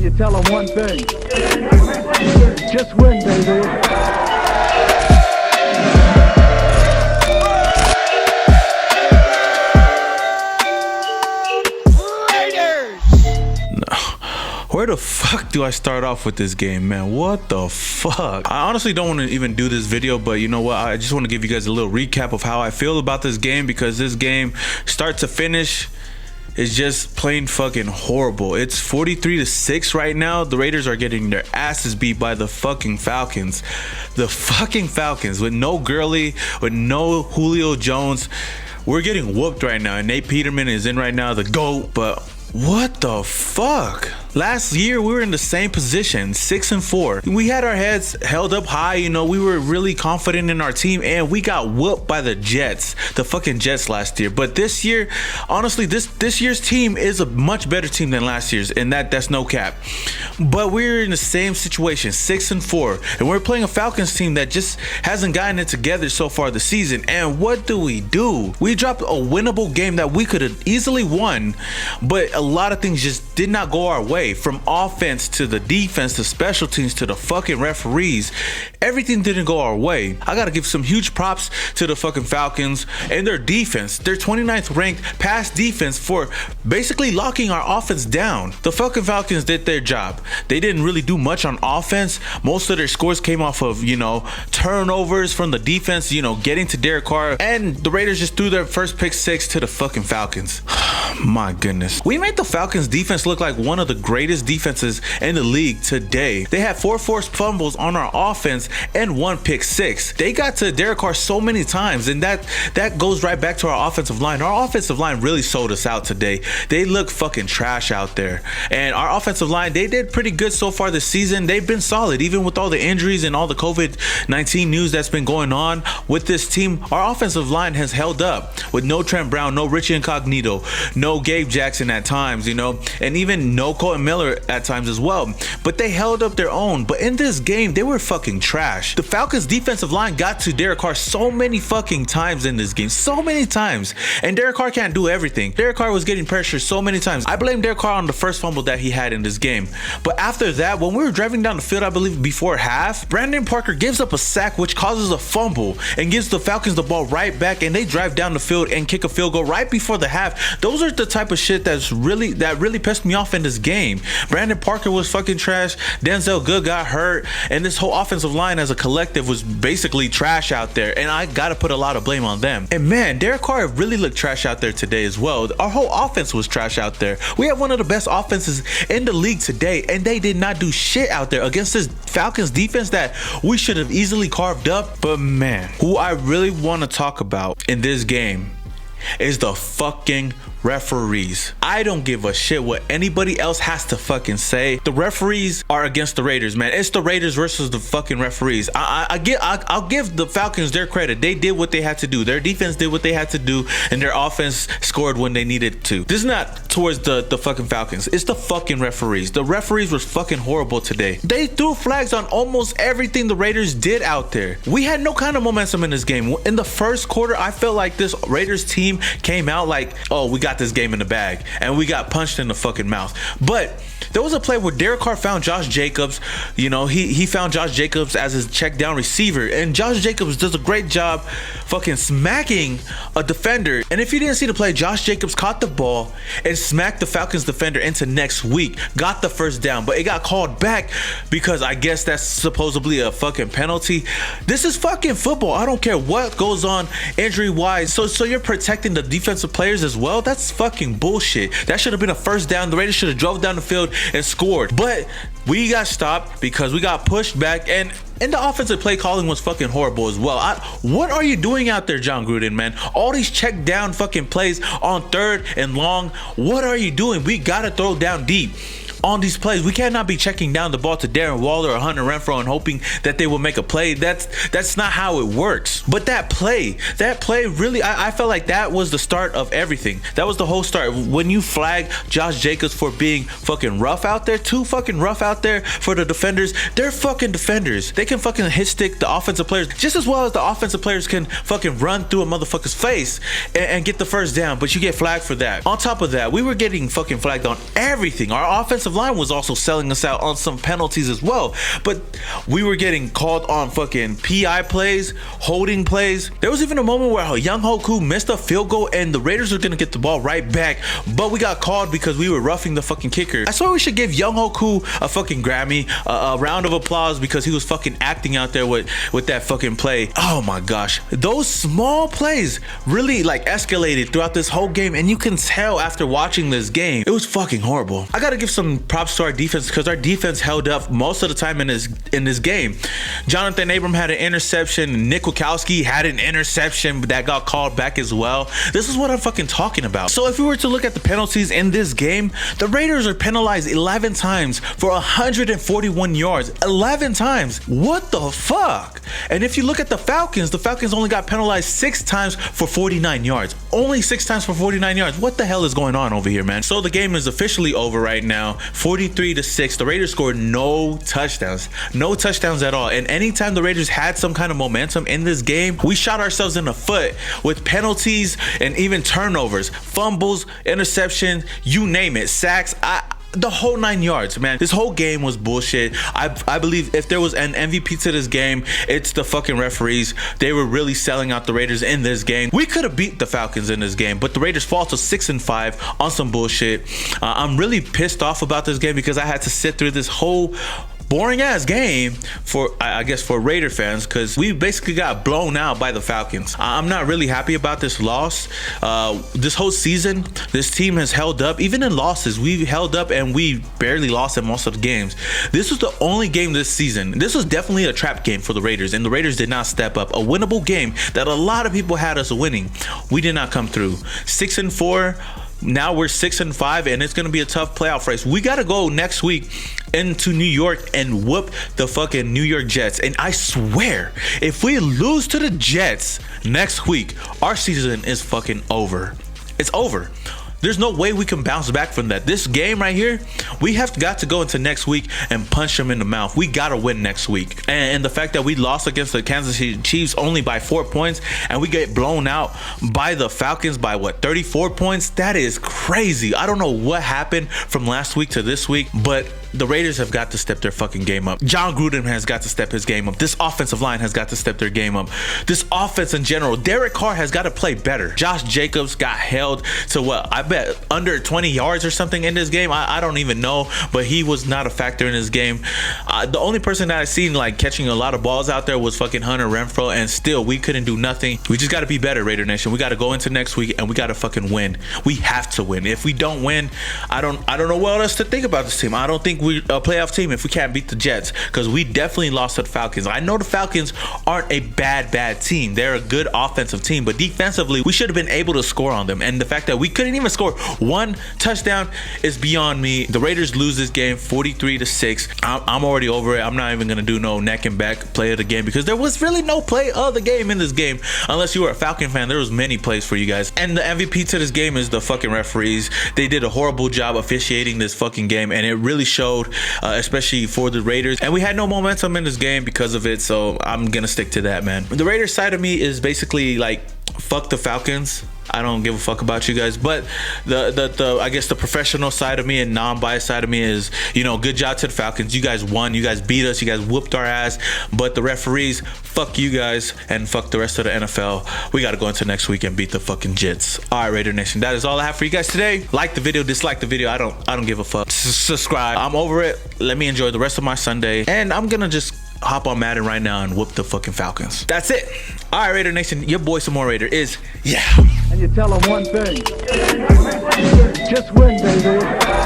you tell them one thing. Just win, baby. Where the fuck do I start off with this game, man? What the fuck? I honestly don't want to even do this video, but you know what? I just want to give you guys a little recap of how I feel about this game, because this game, start to finish, is just plain fucking horrible. It's 43-6 right now. The Raiders are getting their asses beat by the fucking Falcons. The fucking Falcons, with no Gurley, with no Julio Jones. We're getting whooped right now, and Nate Peterman is in right now, the GOAT, but what the fuck? Last year we were in the same position, 6-4. We had our heads held up high, you know, we were really confident in our team, and we got whooped by the Jets, the fucking Jets last year. But this year, honestly, this year's team is a much better team than last year's, and that's no cap. But we're in the same situation, 6-4, and we're playing a Falcons team that just hasn't gotten it together so far this season. And what do? We dropped a winnable game that we could have easily won, but a lot of things just did not go our way. From offense to the defense to special teams to the fucking referees, everything didn't go our way. I gotta give some huge props to the fucking Falcons and their defense. Their 29th ranked pass defense for basically locking our offense down. The fucking Falcons did their job. They didn't really do much on offense. Most of their scores came off of, you know, turnovers from the defense, you know, getting to Derek Carr, and the Raiders just threw their first pick 6 to the fucking Falcons. My goodness. We made the Falcons defense look like one of the greatest defenses in the league today. They had 4 forced fumbles on our offense and 1 pick 6. They got to Derek Carr so many times, and that goes right back to our offensive line. Our offensive line really sold us out today. They look fucking trash out there. And our offensive line, they did pretty good so far this season. They've been solid, even with all the injuries and all the COVID-19 news that's been going on with this team. Our offensive line has held up with no Trent Brown, no Richie Incognito, no Gabe Jackson at times, you know, and even no Colton Miller at times as well. But they held up their own. But in this game, they were fucking trash. The Falcons defensive line got to Derek Carr so many fucking times in this game. So many times. And Derek Carr can't do everything. Derek Carr was getting pressure so many times. I blame Derek Carr on the first fumble that he had in this game. But after that, when we were driving down the field, I believe before half, Brandon Parker gives up a sack, which causes a fumble and gives the Falcons the ball right back, and they drive down the field and kick a field goal right before the half. Those are the type of shit that really pissed me off in this game. Brandon Parker was fucking trash. Denzel Good got hurt, and this whole offensive line as a collective was basically trash out there, and I gotta put a lot of blame on them. And man, Derek Carr really looked trash out there today as well. Our whole offense was trash out there. We have one of the best offenses in the league today, and they did not do shit out there against this Falcons defense that we should have easily carved up. But man, who I really want to talk about in this game is the fucking referees. I don't give a shit what anybody else has to fucking say. The referees are against the Raiders, man. It's the Raiders versus the fucking referees. I'll give the Falcons their credit. They did what they had to do. Their defense did what they had to do, and their offense scored when they needed to. This is not towards the fucking Falcons. It's the fucking referees. The referees were fucking horrible today. They threw flags on almost everything the Raiders did out there. We had no kind of momentum in this game. In the first quarter, I felt like this Raiders team came out like, oh, we got this game in the bag, and we got punched in the fucking mouth. But there was a play where Derek Carr found Josh Jacobs. You know, he found Josh Jacobs as his check down receiver, and Josh Jacobs does a great job fucking smacking a defender. And if you didn't see the play, Josh Jacobs caught the ball and smacked the Falcons defender into next week, got the first down, but it got called back because I guess that's supposedly a fucking penalty. This is fucking football. I don't care what goes on injury wise. So you're protecting the defensive players as well? That's fucking bullshit. That should have been a first down. The Raiders should have drove down the field and scored, but we got stopped because we got pushed back, and the offensive play calling was fucking horrible as well. What are you doing out there, John Gruden, man? All these check down fucking plays on 3rd and long. What are you doing? We gotta throw down deep on these plays. We cannot be checking down the ball to Darren Waller or Hunter Renfrow and hoping that they will make a play. That's not how it works. But that play really, I felt like that was the start of everything. That was the whole start. When you flag Josh Jacobs for being fucking rough out there, too fucking rough out there for the defenders, they're fucking defenders. They can fucking hit stick the offensive players just as well as the offensive players can fucking run through a motherfucker's face and get the first down, but you get flagged for that. On top of that, we were getting fucking flagged on everything. Our offensive line was also selling us out on some penalties as well. But we were getting called on fucking PI plays, holding plays. There was even a moment where Young Hoku missed a field goal and the Raiders were gonna get the ball right back, but we got called because we were roughing the fucking kicker. I swear we should give Young Hoku a fucking Grammy, a round of applause, because he was fucking acting out there with that fucking play. Oh my gosh, those small plays really like escalated throughout this whole game, and you can tell after watching this game, it was fucking horrible. I gotta give some props to our defense because our defense held up most of the time in this game. Jonathan Abram had an interception. Nick Wachowski had an interception that got called back as well. This is what I'm fucking talking about. So if we were to look at the penalties in this game, the Raiders are penalized 11 times for 141 yards. 11 times. What the fuck? And if you look at the Falcons only got penalized 6 times for 49 yards. Only 6 times for 49 yards. What the hell is going on over here, man? So the game is officially over right now. 43-6. The Raiders scored no touchdowns. No touchdowns at all. And anytime the Raiders had some kind of momentum in this game, we shot ourselves in the foot with penalties and even turnovers, fumbles, interceptions, you name it, sacks. The whole 9 yards, man. This whole game was bullshit. I believe if there was an MVP to this game, it's the fucking referees. They were really selling out the Raiders in this game. We could have beat the Falcons in this game, but the Raiders fall to 6-5 on some bullshit. I'm really pissed off about this game because I had to sit through this whole boring ass game for, I guess, for Raider fans, because we basically got blown out by the Falcons. I'm not really happy about this loss. This whole season, this team has held up. Even in losses, we've held up and we barely lost in most of the games. This was the only game this season. This was definitely a trap game for the Raiders, and the Raiders did not step up. A winnable game that a lot of people had us winning. We did not come through. 6-4. Now we're 6-5, and it's gonna be a tough playoff race. We gotta go next week into New York and whoop the fucking New York Jets. And I swear, if we lose to the Jets next week, our season is fucking over. It's over. There's no way we can bounce back from that. This game right here, we have got to go into next week and punch them in the mouth. We got to win next week. And the fact that we lost against the Kansas City Chiefs only by 4 points, and we get blown out by the Falcons by what, 34 points? That is crazy. I don't know what happened from last week to this week, but the Raiders have got to step their fucking game up. John Gruden has got to step his game up. This offensive line has got to step their game up. This offense in general, Derek Carr has got to play better. Josh Jacobs got held to what, I bet under 20 yards or something in this game. I don't even know, but he was not a factor in this game. The only person that I seen like catching a lot of balls out there was fucking Hunter Renfrow, and still we couldn't do nothing. We just got to be better, Raider Nation. We got to go into next week and we got to fucking win. We have to win. If we don't win, I don't know what else to think about this team. I don't think we're a playoff team if we can't beat the Jets, because we definitely lost to the Falcons. I know the Falcons aren't a bad team. They're a good offensive team, but defensively we should have been able to score on them, and the fact that we couldn't even score one touchdown is beyond me. The Raiders lose this game 43-6. I'm already over it. I'm not even gonna do no neck and back play of the game, because there was really no play of the game in this game. Unless you were a Falcon fan, there was many plays for you guys. And the MVP to this game is the fucking referees. They did a horrible job officiating this fucking game, and it really showed, especially for the Raiders. And we had no momentum in this game because of it, so I'm gonna stick to that, man. The Raiders side of me is basically like, fuck the Falcons. I don't give a fuck about you guys. But the I guess the professional side of me and non-biased side of me is, you know, good job to the Falcons. You guys won. You guys beat us. You guys whooped our ass. But the referees, fuck you guys and fuck the rest of the NFL. We got to go into next week and beat the fucking Jets. All right, Raider Nation, that is all I have for you guys today. Like the video, dislike the video. I don't give a fuck. Subscribe. I'm over it. Let me enjoy the rest of my Sunday, and I'm gonna just hop on Madden right now and whoop the fucking Falcons. That's it. All right, Raider Nation, your boy Some More Raider is, yeah. And you tell them one thing. Just win, baby.